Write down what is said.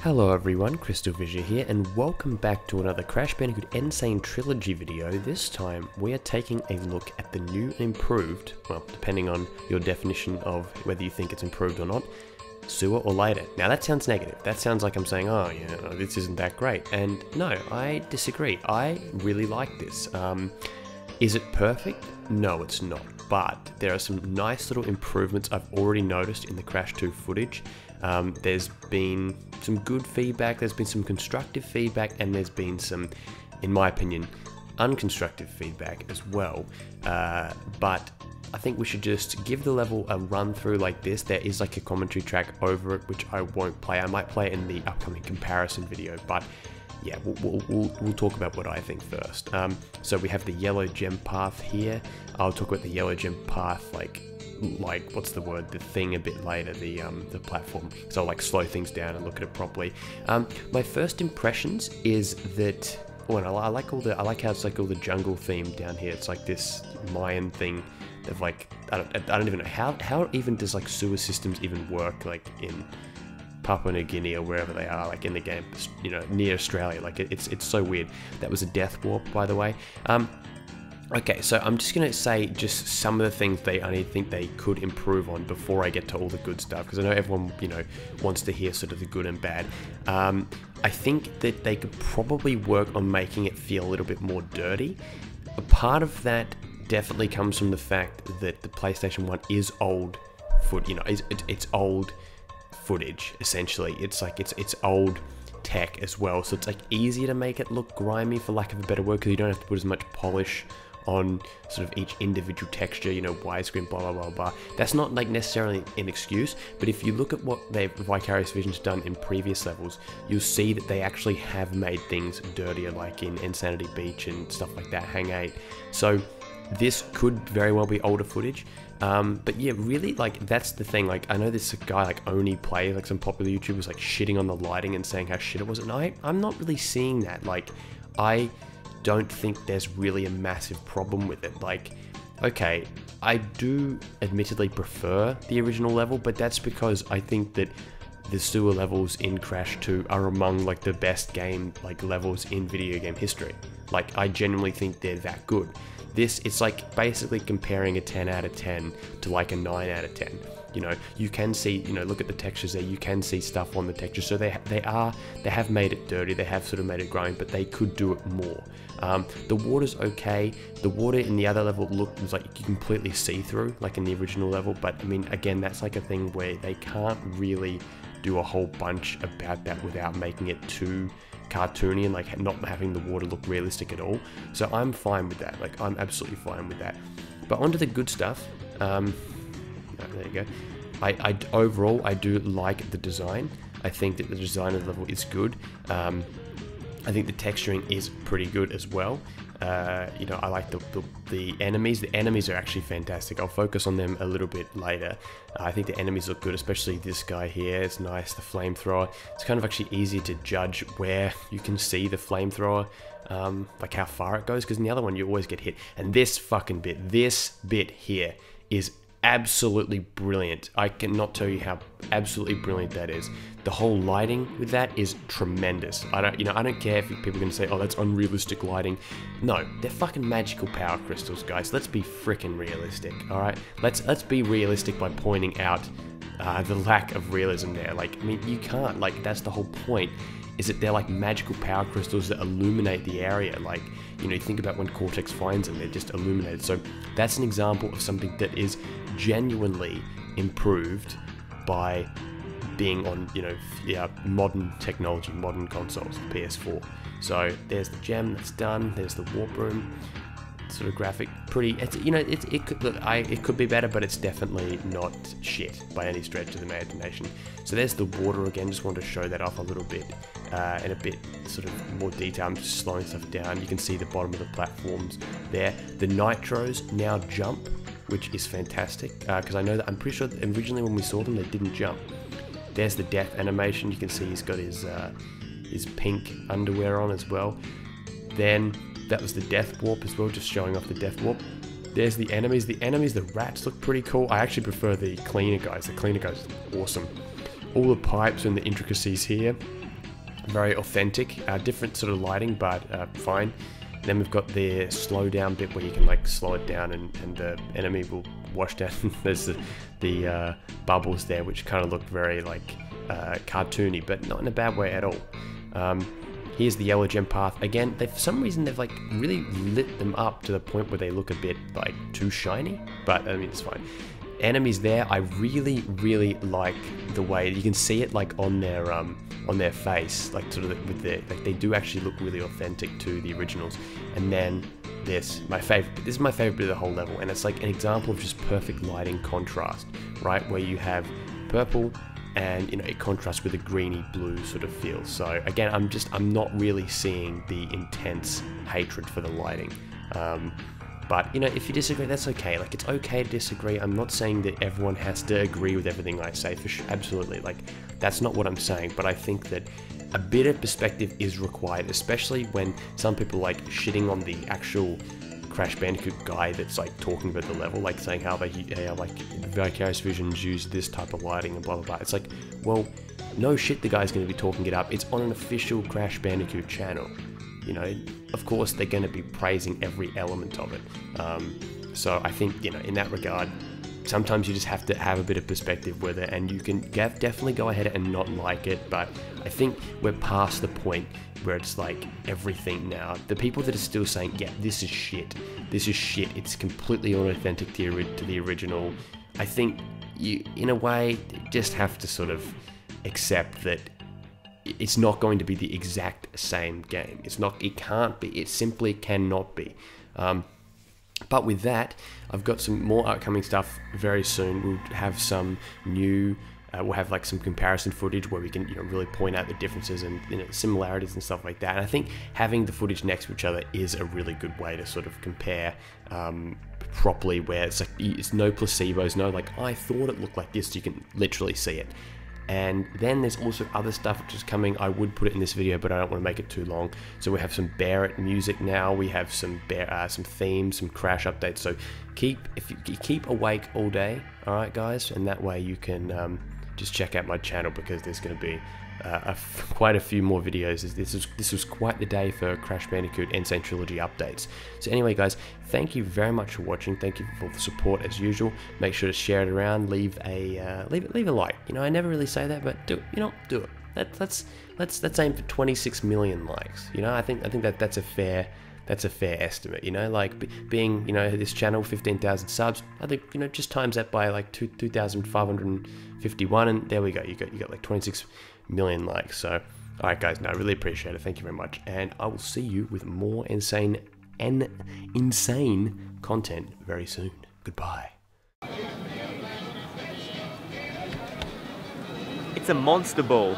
Hello everyone, CrystalFissure here, and welcome back to another Crash Bandicoot N-Sane Trilogy video. This time, we are taking a look at the new and improved, well, depending on your definition of whether you think it's improved or not, sewer or lighter. Now that sounds negative. That sounds like I'm saying, oh, yeah, this isn't that great. And no, I disagree. I really like this. Is it perfect? No, it's not. But there are some nice little improvements I've already noticed in the Crash 2 footage. There's been some good feedback, there's been some constructive feedback, and there's been some, in my opinion, unconstructive feedback as well. But I think we should just give the level a run through like this. There is like a commentary track over it, which I won't play. I might play it in the upcoming comparison video, but yeah, we'll talk about what I think first. So we have the yellow gem path here. I'll talk about the yellow gem path, like what's the word? The thing a bit later, the platform. So I'll like slow things down and look at it properly. My first impressions is that, well, I like how it's like all the jungle theme down here. It's like this Mayan thing of like I don't even know how even does like sewer systems even work like in Papua New Guinea or wherever they are, like in the game, you know, near Australia. Like it's so weird. That was a death warp, by the way. Okay, so I'm just gonna say just some of the things I think they could improve on before I get to all the good stuff, because I know everyone, you know, wants to hear sort of the good and bad. I think that they could probably work on making it feel a little bit more dirty. A part of that definitely comes from the fact that the PlayStation 1 is old it's old footage, essentially. It's like it's old tech as well, so it's like easier to make it look grimy, for lack of a better word, because you don't have to put as much polish on sort of each individual texture, you know, widescreen, blah blah blah blah. That's not like necessarily an excuse, but if you look at what Vicarious Vision's done in previous levels, you'll see that they actually have made things dirtier, like in Insanity Beach and stuff like that, Hang 8. So this could very well be older footage. But yeah, really, like, that's the thing. Like, I know this guy, like, only play, like, some popular YouTubers, like, shitting on the lighting and saying how shit it was, and I'm not really seeing that. Like, I don't think there's really a massive problem with it. Like, okay, I do admittedly prefer the original level, but that's because I think that the sewer levels in Crash 2 are among, like, the best game, like, levels in video game history. Like, I genuinely think they're that good. It's like basically comparing a 10 out of 10 to like a 9 out of 10. You know, you can see, you know, look at the textures there, you can see stuff on the texture. So they have made it dirty, they have sort of made it growing, but they could do it more. The water's okay. The water in the other level was like you completely see through, like in the original level. But I mean, again, that's like a thing where they can't really do a whole bunch about that without making it too cartoony and like not having the water look realistic at all. So I'm fine with that. Like, I'm absolutely fine with that. But onto the good stuff. There you go. Overall, I do like the design. I think that the design of the level is good. I think the texturing is pretty good as well. You know, I like the enemies. The enemies are actually fantastic. I'll focus on them a little bit later. I think the enemies look good, especially this guy here. It's nice, the flamethrower. It's kind of actually easy to judge where you can see the flamethrower, like how far it goes, because in the other one you always get hit. And this bit here is absolutely brilliant. I cannot tell you how absolutely brilliant that is. The whole lighting with that is tremendous. I don't care if people are going to say, oh, that's unrealistic lighting. No, they're fucking magical power crystals, guys. Let's be freaking realistic, all right? Let's be realistic by pointing out the lack of realism there. Like, I mean, you can't. Like, that's the whole point. Is that they're like magical power crystals that illuminate the area. Like, you know, you think about when Cortex finds them, they're just illuminated. So that's an example of something that is genuinely improved by being on, you know, yeah, modern technology, modern consoles, PS4. So there's the gem that's done. There's the warp room. Sort of graphic, pretty. It's, you know, it could be better, but it's definitely not shit by any stretch of the imagination. So there's the water again. Just wanted to show that off a little bit in a bit sort of more detail. I'm just slowing stuff down. You can see the bottom of the platforms there. The nitros now jump, which is fantastic, because I know that I'm pretty sure that originally when we saw them they didn't jump. There's the death animation. You can see he's got his pink underwear on as well. Then that was the death warp as well, just showing off the death warp. There's the enemies. The rats look pretty cool. I actually prefer the cleaner guys. The cleaner guys are awesome. All the pipes and the intricacies here very authentic, different sort of lighting, but fine. Then we've got the slow down bit where you can like slow it down and the enemy will wash down. There's the bubbles there, which kind of look very like cartoony, but not in a bad way at all. Here's the yellow gem path. Again, for some reason they've like really lit them up to the point where they look a bit like too shiny, but I mean it's fine. Enemies there, I really like the way you can see it like on their face, like sort of with their, like they do actually look really authentic to the originals. And then this is my favorite bit of the whole level, and it's like an example of just perfect lighting contrast, right? Where you have purple and you know it contrasts with a greeny blue sort of feel. So again, I'm not really seeing the intense hatred for the lighting. But, you know, if you disagree, that's okay. Like, it's okay to disagree. I'm not saying that everyone has to agree with everything I say, for sure. Absolutely. Like, that's not what I'm saying. But I think that a bit of perspective is required, especially when some people, like, shitting on the actual Crash Bandicoot guy that's, like, talking about the level, like, saying how like, Vicarious Visions use this type of lighting and blah, blah, blah. It's like, well, no shit the guy's going to be talking it up. It's on an official Crash Bandicoot channel. You know, of course they're going to be praising every element of it. So I think, you know, in that regard, sometimes you just have to have a bit of perspective with it, and you can definitely go ahead and not like it. But I think we're past the point where it's like everything now. The people that are still saying, yeah, this is shit, it's completely unauthentic to the original. I think you, in a way, just have to sort of accept that it's not going to be the exact same game. It can't be. It simply cannot be. But with that, I've got some more upcoming stuff very soon. We'll have some new, we'll have like some comparison footage where we can, you know, really point out the differences and, you know, similarities and stuff like that. And I think having the footage next to each other is a really good way to sort of compare properly, where it's like, it's no placebos, no like, I thought it looked like this, you can literally see it. And then there's also other stuff which is coming. I would put it in this video, but I don't want to make it too long. So we have some Bear It music now. We have some some themes, some Crash updates. So if you keep awake all day, all right, guys, and that way you can just check out my channel, because there's going to be quite a few more videos. This was quite the day for Crash Bandicoot N-Sane Trilogy updates. So anyway, guys, thank you very much for watching. Thank you for the support as usual. Make sure to share it around. Leave a like. You know, I never really say that, but do it. You know, do it. Let's aim for 26 million likes. You know, I think that's a fair estimate. You know, like being, you know, this channel 15,000 subs. I think, you know, just times that by like 2,551, and there we go. You got like 26 million likes. So, all right, guys. No, I really appreciate it. Thank you very much, and I will see you with more insane content very soon. Goodbye. It's a monster ball.